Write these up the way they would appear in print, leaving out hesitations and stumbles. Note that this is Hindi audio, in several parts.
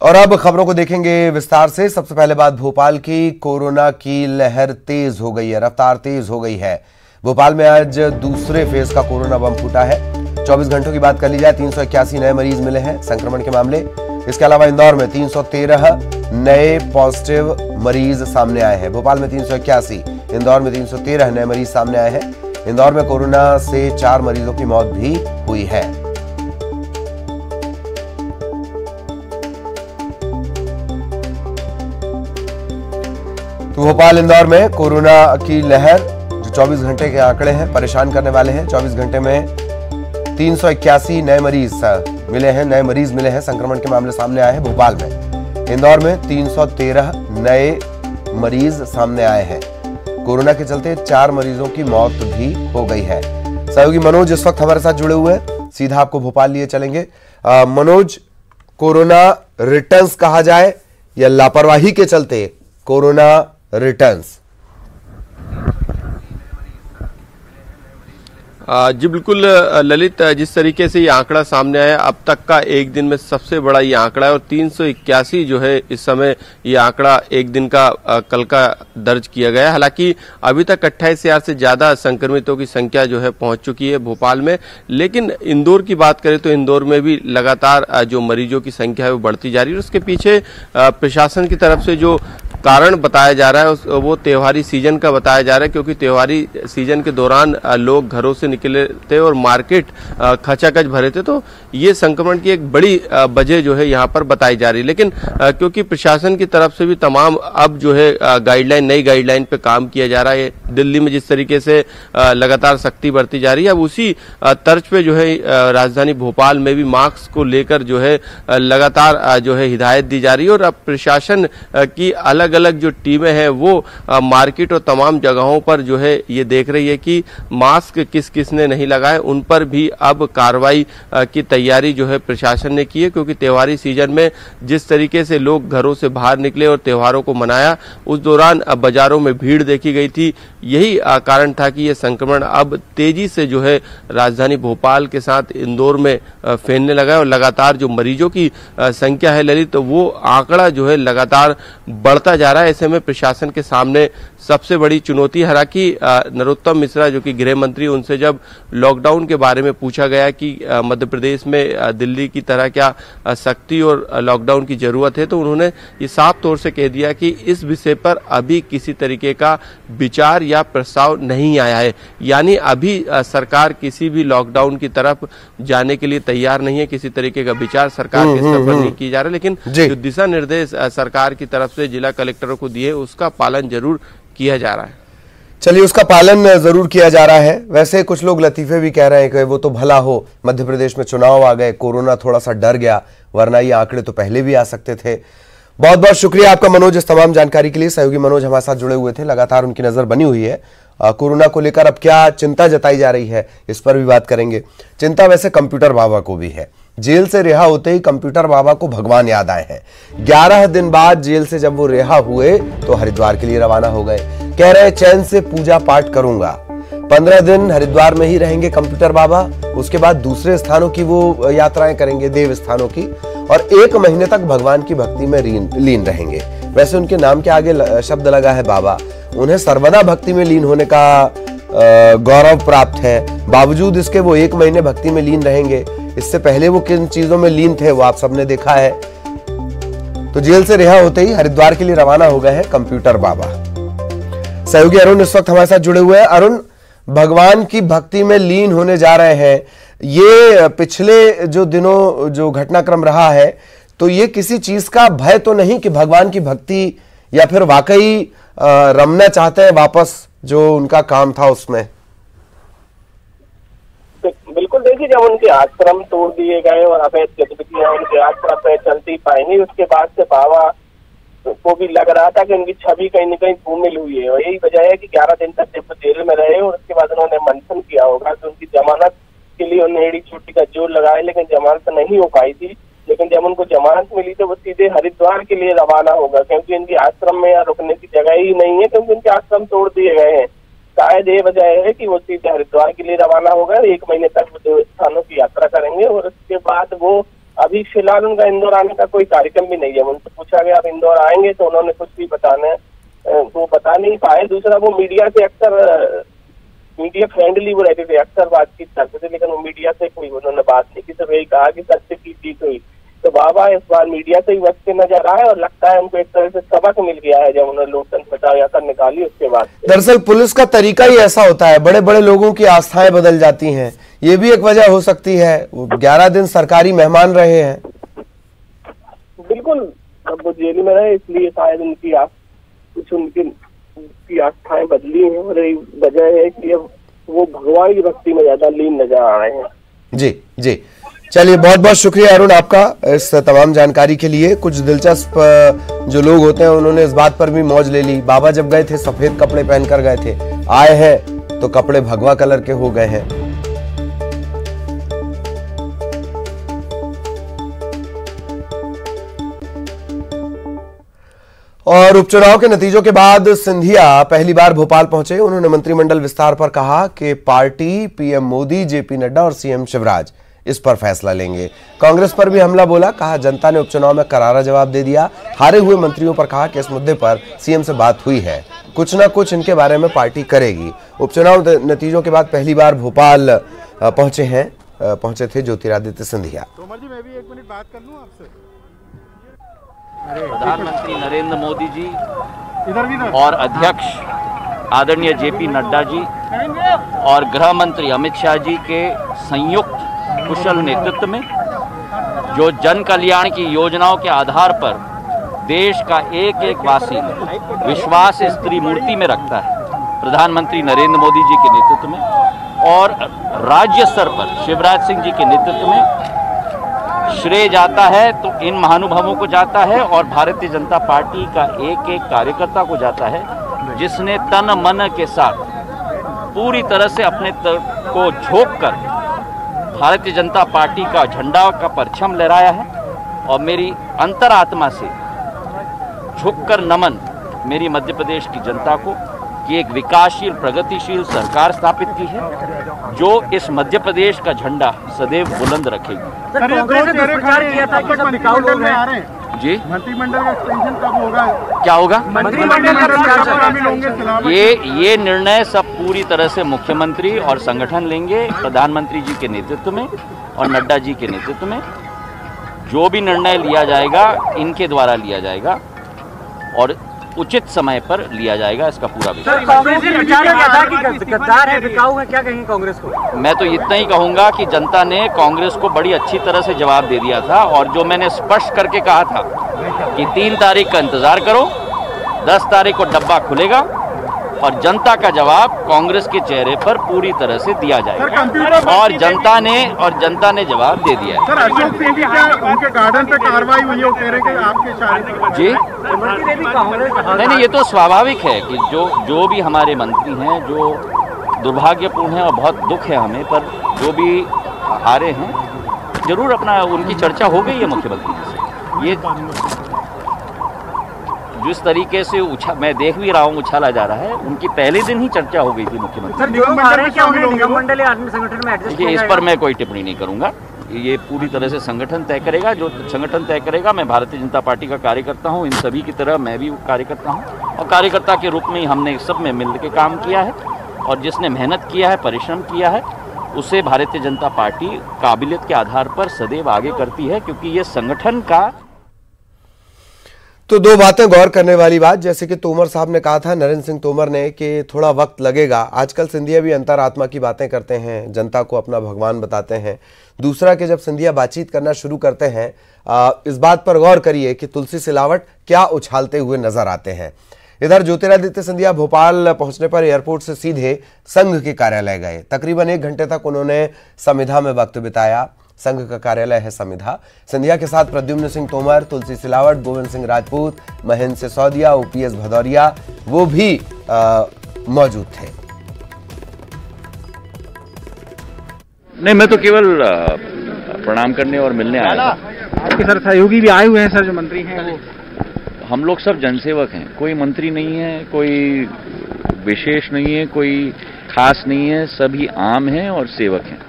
और अब खबरों को देखेंगे विस्तार से। सबसे पहले बात भोपाल की। कोरोना की लहर तेज हो गई है, रफ्तार तेज हो गई है। भोपाल में आज दूसरे फेज का कोरोना बम फूटा है। 24 घंटों की बात कर ली जाए, 381 नए मरीज मिले हैं संक्रमण के मामले। इसके अलावा इंदौर में 313 नए पॉजिटिव मरीज सामने आए हैं। भोपाल में 381, इंदौर में 313 नए मरीज सामने आए हैं। इंदौर में कोरोना से 4 मरीजों की मौत भी हुई है। तो भोपाल इंदौर में कोरोना की लहर, जो 24 घंटे के आंकड़े हैं परेशान करने वाले हैं। 24 घंटे में 381 नए मरीज मिले हैं, संक्रमण के मामले सामने आए हैं भोपाल में। इंदौर में 313 नए मरीज सामने आए हैं। कोरोना के चलते 4 मरीजों की मौत भी हो गई है। सहयोगी मनोज इस वक्त हमारे साथ जुड़े हुए हैं, सीधा आपको भोपाल लिए चलेंगे। मनोज, कोरोना रिटर्न्स कहा जाए या लापरवाही के चलते कोरोना रिटर्न्स? जी बिल्कुल ललित, जिस तरीके से ये आंकड़ा सामने आया अब तक का एक दिन में सबसे बड़ा ये आंकड़ा है और 381 जो है इस समय ये आंकड़ा एक दिन का कल का दर्ज किया गया है। हालांकि अभी तक 28,000 से ज्यादा संक्रमितों की संख्या जो है पहुंच चुकी है भोपाल में। लेकिन इंदौर की बात करें तो इंदौर में भी लगातार जो मरीजों की संख्या है वो बढ़ती जा रही है। उसके पीछे प्रशासन की तरफ से जो कारण बताया जा रहा है वो त्योहारी सीजन का बताया जा रहा है, क्योंकि त्योहारी सीजन के दौरान लोग घरों से निकले थे और मार्केट खचाखच भरे थे, तो ये संक्रमण की एक बड़ी वजह जो है यहाँ पर बताई जा रही है। लेकिन क्योंकि प्रशासन की तरफ से भी तमाम अब जो है नई गाइडलाइन पे काम किया जा रहा है। दिल्ली में जिस तरीके से लगातार सख्ती बढ़ती जा रही है, अब उसी तर्ज पे जो है राजधानी भोपाल में भी मास्क को लेकर जो है लगातार जो है हिदायत दी जा रही है। और अब प्रशासन की अलग अलग जो टीमें हैं वो मार्केट और तमाम जगहों पर जो है ये देख रही है कि मास्क किसने नहीं लगाए, उन पर भी अब कार्रवाई की तैयारी जो है प्रशासन ने की है। क्योंकि त्योहारी सीजन में जिस तरीके से लोग घरों से बाहर निकले और त्योहारों को मनाया, उस दौरान बाजारों में भीड़ देखी गई थी। यही कारण था कि यह संक्रमण अब तेजी से जो है राजधानी भोपाल के साथ इंदौर में फैलने लगा है। और लगातार जो मरीजों की संख्या है ललित, तो वो आंकड़ा जो है लगातार बढ़ता जा रहा है। ऐसे में प्रशासन के सामने सबसे बड़ी चुनौती, हालांकि नरोत्तम मिश्रा जो कि गृह मंत्री, उनसे जब लॉकडाउन के बारे में पूछा गया कि मध्य प्रदेश में दिल्ली की तरह क्या सख्ती और लॉकडाउन की जरूरत है, तो उन्होंने ये साफ तौर से कह दिया कि इस विषय पर अभी किसी तरीके का विचार या प्रस्ताव नहीं आया है। यानी अभी सरकार किसी भी लॉकडाउन की तरफ जाने के लिए तैयार नहीं है, किसी तरीके का विचार सरकार के स्तर पर नहीं किया जा रहा। लेकिन जो दिशा निर्देश सरकार की तरफ से जिला कलेक्टरों को दिए, उसका पालन जरूर किया जा रहा है। चलिए, उसका पालन जरूर किया जा रहा है। वैसे कुछ लोग लतीफे भी कह रहे हैं कि वो तो भला हो, मध्य प्रदेश में चुनाव आ गए, कोरोना थोड़ा सा डर गया, वरना ये आंकड़े तो पहले भी आ सकते थे। बहुत बहुत शुक्रिया आपका मनोज, इस तमाम जानकारी के लिए। सहयोगी मनोज हमारे साथ जुड़े हुए थे, लगातार उनकी नजर बनी हुई है कोरोना को लेकर। अब क्या चिंता जताई जा रही है, इस पर भी बात करेंगे। चिंता वैसे कंप्यूटर बाबा को भी है। जेल से रिहा होते ही कंप्यूटर बाबा को भगवान याद आए हैं। 11 दिन बाद जेल से जब वो रिहा हुए तो हरिद्वार के लिए रवाना हो गए। कह रहे चैन से पूजा पाठ करूंगा। 15 दिन हरिद्वार में ही रहेंगे कंप्यूटर बाबा, उसके बाद दूसरे स्थानों की वो यात्राएं करेंगे, देव स्थानों की, और 1 महीने तक भगवान की भक्ति में लीन रहेंगे। वैसे उनके नाम के आगे शब्द लगा है बाबा। उन्हें सर्वदा भक्ति में लीन होने का गौरव प्राप्त है। बावजूद इसके वो 1 महीने भक्ति में लीन रहेंगे। इससे पहले वो किन चीजों में लीन थे वो आप सबने देखा है। तो जेल से रिहा होते ही हरिद्वार के लिए रवाना हो गए हैं कंप्यूटर बाबा। सहयोगी अरुण इस वक्त हमारे साथ जुड़े हुए हैं। अरुण, भगवान की भक्ति में लीन होने जा रहे हैं, ये पिछले जो दिनों जो घटनाक्रम रहा है, तो ये किसी चीज का भय तो नहीं कि भगवान की भक्ति, या फिर वाकई रमना चाहते हैं वापस जो उनका काम था उसमें? बिल्कुल, देखिए, जब उनके आश्रम तोड़ दिए गए और अवैध गतिविधियां उनके आश्रम पे चलती पाएंगी, उसके बाद से बाबा को भी लग रहा था कि उनकी छवि कहीं न कहीं धूमिल हुई है। और यही वजह है कि 11 दिन तक जब जेल में रहे और उसके बाद उन्होंने मंथन किया होगा कि उनकी जमानत के लिए उन्हें एड़ी चोटी का जोर लगाया, लेकिन जमानत नहीं हो पाई थी। लेकिन जब उनको जमानत मिली तो वो सीधे हरिद्वार के लिए रवाना होगा, क्योंकि इनकी आश्रम में रुकने की जगह ही नहीं है, क्योंकि उनके आश्रम तोड़ दिए गए हैं। शायद ये वजह है कि वो सीधे हरिद्वार के लिए रवाना होगा। 1 महीने तक वो देवस्थानों की यात्रा करेंगे और उसके बाद वो अभी फिलहाल उनका इंदौर आने का कोई कार्यक्रम भी नहीं है। उनसे पूछा गया आप इंदौर आएंगे, तो उन्होंने कुछ भी वो बता नहीं पाए। दूसरा, वो मीडिया से अक्सर मीडिया फ्रेंडली वो रहते थे, अक्सर बातचीत करते थे, लेकिन वो मीडिया से कोई उन्होंने बात नहीं की। सिर्फ यही कहा कि सत्य की जीत हुई। तो बाबा इस बार मीडिया से ही बच के नजर आए और लगता है उनको एक तरह से सबक मिल गया है जब उन्होंने लोकतंत्र बचाओ यात्रा निकाली उसके बाद। दरअसल पुलिस का तरीका ही ऐसा होता है, बड़े बड़े लोगों की आस्थाएं बदल जाती हैं, ये भी एक वजह हो सकती है। 11 दिन सरकारी मेहमान रहे हैं। बिल्कुल, अब वो जेल में रहे इसलिए शायद उनकी आस्थाएं बदली हैं, और यही वजह है कि अब वो भगवान की भक्ति में ज्यादा लीन नजर आ रहे हैं। जी जी, चलिए बहुत बहुत शुक्रिया अरुण आपका इस तमाम जानकारी के लिए। कुछ दिलचस्प जो लोग होते हैं उन्होंने इस बात पर भी मौज ले ली। बाबा जब गए थे सफेद कपड़े पहनकर गए थे, आए हैं तो कपड़े भगवा कलर के हो गए हैं। और उपचुनाव के नतीजों के बाद सिंधिया पहली बार भोपाल पहुंचे। उन्होंने मंत्रिमंडल विस्तार पर कहा कि party, PM Modi, JP Nadda और सीएम शिवराज इस पर फैसला लेंगे। कांग्रेस पर भी हमला बोला, कहा जनता ने उपचुनाव में करारा जवाब दे दिया। हारे हुए मंत्रियों पर कहा कि इस मुद्दे पर सीएम से बात हुई है, कुछ ना कुछ इनके बारे में पार्टी करेगी। उपचुनाव नतीजों के बाद पहली बार भोपाल पहुंचे थे ज्योतिरादित्य सिंधिया। तोमर जी, मैं भी 1 मिनट बात कर लूं आपसे। प्रधानमंत्री नरेंद्र मोदी जी और अध्यक्ष आदरणीय जेपी नड्डा जी और गृह मंत्री अमित शाह जी के संयुक्त कुशल नेतृत्व में जो जन कल्याण की योजनाओं के आधार पर देश का एक एक वासी विश्वास इस त्रिमूर्ति में रखता है, प्रधानमंत्री नरेंद्र मोदी जी के नेतृत्व में और राज्य स्तर पर शिवराज सिंह जी के नेतृत्व में श्रेय जाता है तो इन महानुभावों को जाता है और भारतीय जनता पार्टी का एक एक कार्यकर्ता को जाता है, जिसने तन मन के साथ पूरी तरह से अपने को झोंक कर भारतीय जनता पार्टी का झंडा का परचम लहराया है। और मेरी अंतरात्मा से झुककर नमन मेरी मध्य प्रदेश की जनता को कि एक विकासशील प्रगतिशील सरकार स्थापित की है जो इस मध्य प्रदेश का झंडा सदैव बुलंद रखेगी। कांग्रेस ने दुष्प्रचार किया था कि सब बिकाऊ लोग हैं जी, मंत्रिमंडल का एक्सपेंशन कब होगा? क्या होगा? मंत्रिमंडल ये निर्णय सब पूरी तरह से मुख्यमंत्री और संगठन लेंगे, प्रधानमंत्री जी के नेतृत्व में और नड्डा जी के नेतृत्व में। जो भी निर्णय लिया जाएगा इनके द्वारा लिया जाएगा और उचित समय पर लिया जाएगा, इसका पूरा विश्वास। कांग्रेस ने विचार किया था कि गद्दार है, बिकाऊ है, क्या कहेंगे कांग्रेस को? मैं तो इतना ही कहूंगा कि जनता ने कांग्रेस को बड़ी अच्छी तरह से जवाब दे दिया था और जो मैंने स्पष्ट करके कहा था कि 3 तारीख का इंतजार करो, 10 तारीख को डब्बा खुलेगा और जनता का जवाब कांग्रेस के चेहरे पर पूरी तरह से दिया जाएगा और जनता ने जवाब दे दिया है। सर, अशोक सिंह जी क्या उनके गार्डन पे कार्रवाई हुई है, कह रहे हैं कि आपके इशारे जी नहीं, ये तो स्वाभाविक है कि जो भी हमारे मंत्री हैं जो दुर्भाग्यपूर्ण है और बहुत दुख है हमें, पर जो भी हारे हैं जरूर अपना उनकी चर्चा हो गई है मुख्यमंत्री से। ये जिस तरीके से मैं देख भी रहा हूँ उछाला जा रहा है, उनकी पहले दिन ही चर्चा हो गई थी मुख्यमंत्री। देखिए, इस पर मैं कोई टिप्पणी नहीं करूंगा, ये पूरी तरह से संगठन तय करेगा। जो संगठन तय करेगा, मैं भारतीय जनता पार्टी का कार्यकर्ता हूँ, इन सभी की तरह मैं भी कार्यकर्ता हूँ और कार्यकर्ता के रूप में ही हमने सब में मिल के काम किया है और जिसने मेहनत किया है, परिश्रम किया है, उसे भारतीय जनता पार्टी काबिलियत के आधार पर सदैव आगे करती है, क्योंकि ये संगठन का। तो 2 बातें गौर करने वाली बात, जैसे कि तोमर साहब ने कहा था, नरेंद्र सिंह तोमर ने, कि थोड़ा वक्त लगेगा। आजकल सिंधिया भी अंतरात्मा की बातें करते हैं, जनता को अपना भगवान बताते हैं। दूसरा कि जब सिंधिया बातचीत करना शुरू करते हैं, इस बात पर गौर करिए कि तुलसी सिलावट क्या उछालते हुए नजर आते हैं। इधर ज्योतिरादित्य सिंधिया भोपाल पहुंचने पर एयरपोर्ट से सीधे संघ के कार्यालय गए। तकरीबन 1 घंटे तक उन्होंने समिधा में वक्त बिताया। संघ का कार्यालय है समिधा। सिंधिया के साथ प्रद्युम्न सिंह तोमर, तुलसी सिलावट, गोविंद सिंह राजपूत, महेंद्र सिसोदिया, ओपीएस भदौरिया वो भी मौजूद थे। नहीं, मैं तो केवल प्रणाम करने और मिलने आया था। आपके सर सहयोगी भी आए हुए हैं सर, जो मंत्री हैं वो। हम लोग सब जनसेवक हैं, कोई मंत्री नहीं है, कोई विशेष नहीं है, कोई खास नहीं है, सभी आम हैं और सेवक हैं।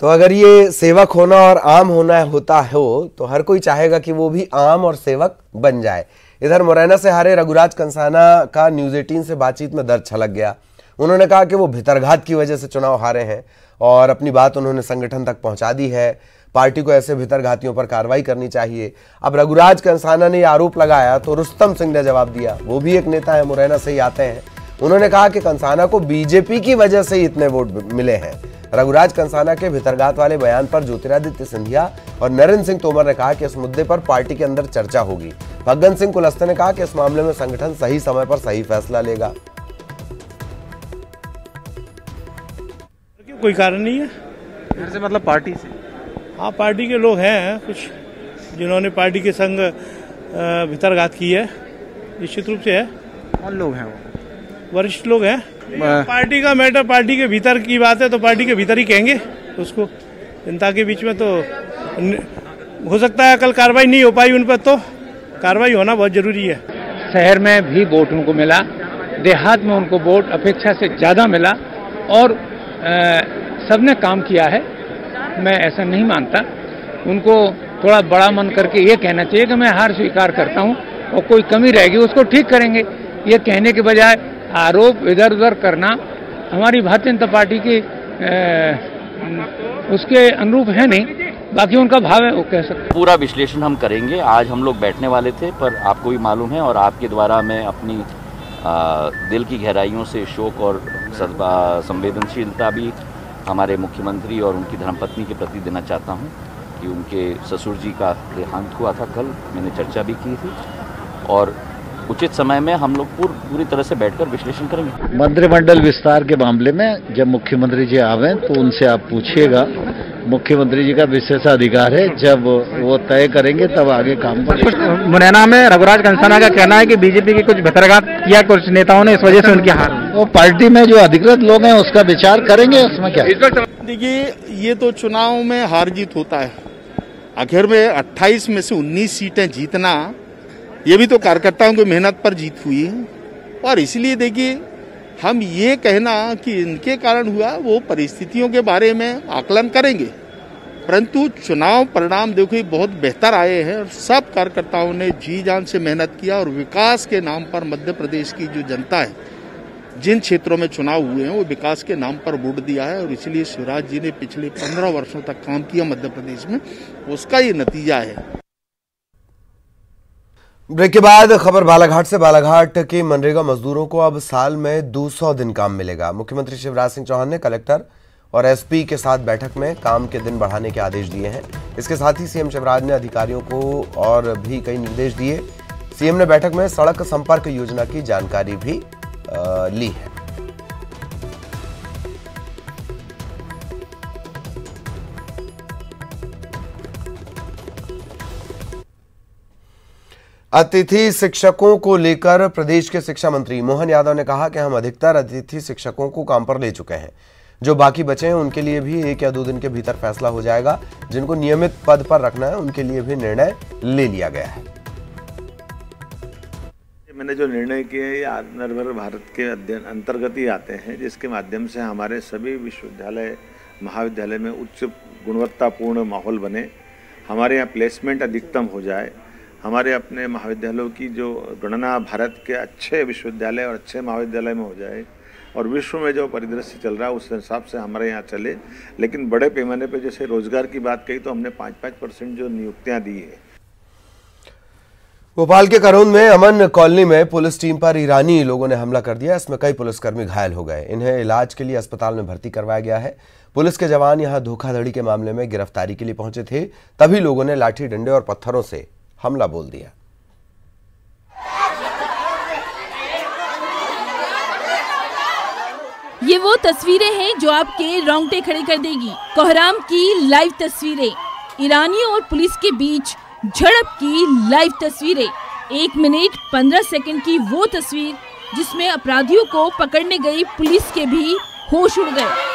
तो अगर ये सेवक होना और आम होना होता हो तो हर कोई चाहेगा कि वो भी आम और सेवक बन जाए। इधर मुरैना से हारे रघुराज कंसाना का न्यूज़ 18 से बातचीत में दर्द छलक गया। उन्होंने कहा कि वो भितरघात की वजह से चुनाव हारे हैं और अपनी बात उन्होंने संगठन तक पहुंचा दी है। पार्टी को ऐसे भितरघातियों पर कार्रवाई करनी चाहिए। अब रघुराज कंसाना ने आरोप लगाया तो रुस्तम सिंह ने जवाब दिया। वो भी एक नेता है, मुरैना से ही आते हैं। उन्होंने कहा कि कंसाना को बीजेपी की वजह से ही इतने वोट मिले हैं। रघुराज कंसाना के भितरघात वाले बयान पर ज्योतिरादित्य सिंधिया और नरेंद्र सिंह तोमर ने कहा कि इस मुद्दे पर पार्टी के अंदर चर्चा होगी। फग्गन सिंह कुलस्ते ने कहा कि इस मामले में संगठन सही समय पर सही फैसला लेगा। कोई कारण नहीं है घर से, मतलब पार्टी से। हाँ, पार्टी के लोग हैं कुछ जिन्होंने पार्टी के संग भितरघात की है, निश्चित रूप से है। कौन लोग हैं वो? वरिष्ठ लोग हैं। पार्टी का मैटर पार्टी के भीतर की बात है तो पार्टी के भीतर ही कहेंगे उसको। जनता के बीच में तो हो सकता है कल कार्रवाई नहीं हो पाई उन पर, तो कार्रवाई होना बहुत जरूरी है। शहर में भी वोट उनको मिला, देहात में उनको वोट अपेक्षा से ज़्यादा मिला और सबने काम किया है। मैं ऐसा नहीं मानता। उनको थोड़ा बड़ा मन करके ये कहना चाहिए कि मैं हार स्वीकार करता हूँ और कोई कमी रहेगी उसको ठीक करेंगे। ये कहने के बजाय आरोप इधर उधर करना हमारी भारतीय जनता पार्टी की उसके अनुरूप है नहीं। बाकी उनका भाव है, वो कह सकते। पूरा विश्लेषण हम करेंगे। आज हम लोग बैठने वाले थे पर आपको भी मालूम है और आपके द्वारा मैं अपनी दिल की गहराइयों से शोक और संवेदनशीलता भी हमारे मुख्यमंत्री और उनकी धर्मपत्नी के प्रति देना चाहता हूं कि उनके ससुर जी का देहांत हुआ था कल। मैंने चर्चा भी की थी और उचित समय में हम लोग पूरी तरह से बैठकर विश्लेषण करेंगे। मंत्रिमंडल विस्तार के मामले में जब मुख्यमंत्री जी आवे तो उनसे आप पूछिएगा। मुख्यमंत्री जी का विशेषाधिकार है, जब वो तय करेंगे तब आगे काम करेंगे। मुरैना में रघुराज कंसाना का कहना है कि बीजेपी की कुछ भितरघात किया कुछ नेताओं ने, इस वजह से उनकी हार। वो पार्टी में जो अधिकृत लोग हैं उसका विचार करेंगे, उसमें क्या। देखिए, ये तो चुनाव में हार जीत होता है। आखिर में 28 में से 19 सीटें जीतना, ये भी तो कार्यकर्ताओं की मेहनत पर जीत हुई है। और इसलिए देखिए, हम ये कहना कि इनके कारण हुआ, वो परिस्थितियों के बारे में आकलन करेंगे, परंतु चुनाव परिणाम देखिए बहुत बेहतर आए हैं और सब कार्यकर्ताओं ने जी जान से मेहनत किया और विकास के नाम पर मध्य प्रदेश की जो जनता है, जिन क्षेत्रों में चुनाव हुए हैं वो विकास के नाम पर वोट दिया है। और इसलिए शिवराज जी ने पिछले 15 वर्षों तक काम किया मध्य प्रदेश में, उसका ये नतीजा है। ब्रेक के बाद खबर बालाघाट से। बालाघाट के मनरेगा मजदूरों को अब साल में 200 दिन काम मिलेगा। मुख्यमंत्री शिवराज सिंह चौहान ने कलेक्टर और एसपी के साथ बैठक में काम के दिन बढ़ाने के आदेश दिए हैं। इसके साथ ही सीएम शिवराज ने अधिकारियों को और भी कई निर्देश दिए। सीएम ने बैठक में सड़क संपर्क योजना की जानकारी भी ली है। अतिथि शिक्षकों को लेकर प्रदेश के शिक्षा मंत्री मोहन यादव ने कहा कि हम अधिकतर अतिथि शिक्षकों को काम पर ले चुके हैं। जो बाकी बचे हैं उनके लिए भी 1 या 2 दिन के भीतर फैसला हो जाएगा। जिनको नियमित पद पर रखना है उनके लिए भी निर्णय ले लिया गया है। मैंने जो निर्णय किए ये आत्मनिर्भर भारत के अध्ययन अंतर्गत ही आते हैं, जिसके माध्यम से हमारे सभी विश्वविद्यालय महाविद्यालय में उच्च गुणवत्तापूर्ण माहौल बने, हमारे यहाँ प्लेसमेंट अधिकतम हो जाए, हमारे अपने महाविद्यालयों की जो गणना भारत के अच्छे विश्वविद्यालय और अच्छे महाविद्यालय में हो जाए और विश्व में जो परिदृश्य चल रहा है उस हिसाब से हमारे यहाँ चले। लेकिन बड़े पैमाने पे जैसे रोजगार की बात कही तो हमने 5% जो नियुक्तियां दी है। भोपाल के करोंद में अमन कॉलोनी में पुलिस टीम पर ईरानी लोगों ने हमला कर दिया। इसमें कई पुलिसकर्मी घायल हो गए। इन्हें इलाज के लिए अस्पताल में भर्ती करवाया गया है। पुलिस के जवान यहां धोखाधड़ी के मामले में गिरफ्तारी के लिए पहुंचे थे, तभी लोगों ने लाठी डंडे और पत्थरों से हमला बोल दिया। ये वो तस्वीरें हैं जो आपके रोंगटे खड़े कर देगी। कोहराम की लाइव तस्वीरें, ईरानियों और पुलिस के बीच झड़प की लाइव तस्वीरें। 1 मिनट 15 सेकंड की वो तस्वीर जिसमें अपराधियों को पकड़ने गई पुलिस के भी होश उड़ गए।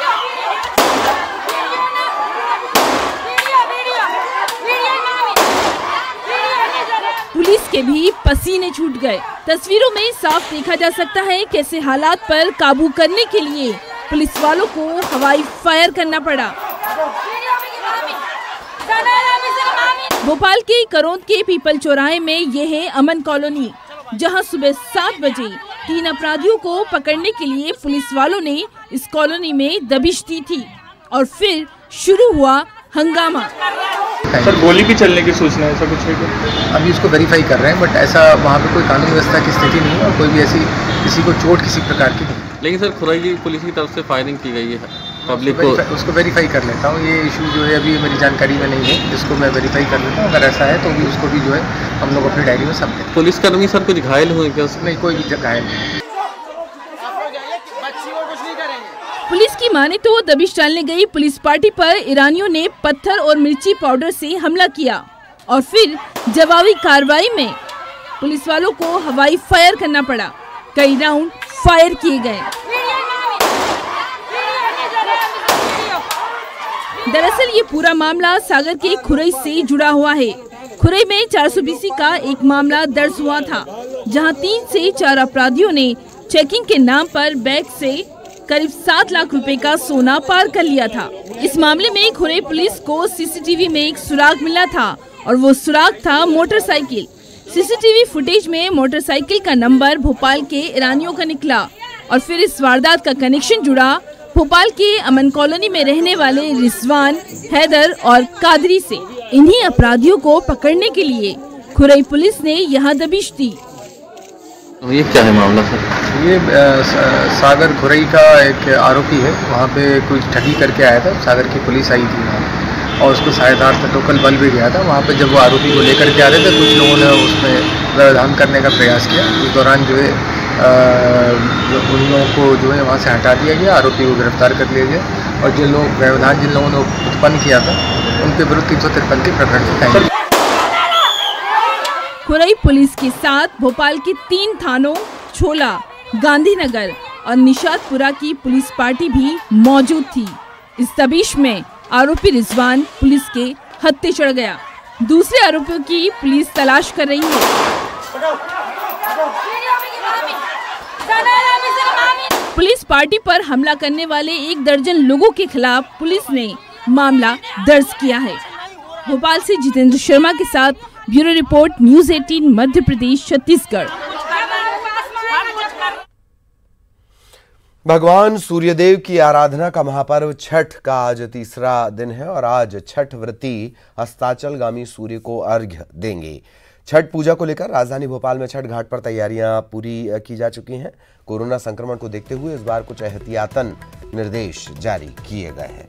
पुलिस के भी पसीने छूट गए। तस्वीरों में साफ देखा जा सकता है कैसे हालात पर काबू करने के लिए पुलिस वालों को हवाई फायर करना पड़ा। भोपाल के करौंद के पीपल चौराहे में ये है अमन कॉलोनी, जहां सुबह 7 बजे 3 अपराधियों को पकड़ने के लिए पुलिस वालों ने इस कॉलोनी में दबिश दी थी और फिर शुरू हुआ हंगामा। सर गोली भी चलने की सूचना है, ऐसा कुछ है क्या? अभी उसको वेरीफाई कर रहे हैं, बट ऐसा वहाँ पे कोई कानून व्यवस्था की स्थिति नहीं है और कोई भी ऐसी किसी को चोट किसी प्रकार की नहीं। लेकिन सर खुराई पुलिस की तरफ से फायरिंग की गई है पब्लिक को, उसको वेरीफाई कर लेता हूँ। ये इशू जो है अभी मेरी जानकारी में नहीं है, इसको मैं वेरीफाई कर लेता हूँ। अगर ऐसा है तो भी उसको भी जो है हम लोग अपनी डायरी में सब दें। पुलिसकर्मी सर कुछ घायल हुए क्या? नहीं, कोई भी घायल नहीं। पुलिस की माने तो दबिश डालने गई पुलिस पार्टी पर ईरानियों ने पत्थर और मिर्ची पाउडर से हमला किया और फिर जवाबी कार्रवाई में पुलिस वालों को हवाई फायर करना पड़ा। कई राउंड फायर किए गए। दरअसल ये पूरा मामला सागर के खुरई से जुड़ा हुआ है। खुरई में 420 का एक मामला दर्ज हुआ था, जहां 3 से 4 अपराधियों ने चेकिंग के नाम पर बैग से करीब 7 लाख रुपए का सोना पार कर लिया था। इस मामले में खुरई पुलिस को सीसीटीवी में एक सुराग मिला था और वो सुराग था मोटरसाइकिल। सीसीटीवी फुटेज में मोटरसाइकिल का नंबर भोपाल के ईरानियों का निकला और फिर इस वारदात का कनेक्शन जुड़ा भोपाल के अमन कॉलोनी में रहने वाले रिजवान, हैदर और कादरी से। इन्हीं अपराधियों को पकड़ने के लिए खुरई पुलिस ने यहाँ दबिश दी। ये क्या है मामला सर? ये सागर खुरई का एक आरोपी है, वहाँ पे कुछ ठगी करके आया था। सागर की पुलिस आई थी वहाँ और उसको सहायतार्थ लोकल बल भी गया था। वहाँ पे जब वो आरोपी को लेकर के आ रहे थे, कुछ लोगों ने उसमें व्यवधान करने का प्रयास किया। उस दौरान जो है उन लोगों को जो है वहाँ से हटा दिया गया, आरोपी को गिरफ्तार कर लिया गया और जिन लोगों ने उत्पन्न किया था उनके विरुद्ध 353 के प्रकरण उठाए। खुरई पुलिस के साथ भोपाल के 3 थानों छोला, गांधीनगर और निशातपुरा की पुलिस पार्टी भी मौजूद थी। इस दबिश में आरोपी रिजवान पुलिस के हत्थे चढ़ गया। दूसरे आरोपियों की पुलिस तलाश कर रही है। पुलिस पार्टी पर हमला करने वाले 1 दर्जन लोगों के खिलाफ पुलिस ने मामला दर्ज किया है। भोपाल से जितेंद्र शर्मा के साथ bureau report, news 18 Madhya Pradesh Chhattisgarh. भगवान सूर्यदेव की आराधना का महापर्व छठ का आज तीसरा दिन है और आज छठ व्रती अस्ताचलगामी सूर्य को अर्घ्य देंगे। छठ पूजा को लेकर राजधानी भोपाल में छठ घाट पर तैयारियां पूरी की जा चुकी हैं। कोरोना संक्रमण को देखते हुए इस बार कुछ एहतियातन निर्देश जारी किए गए हैं।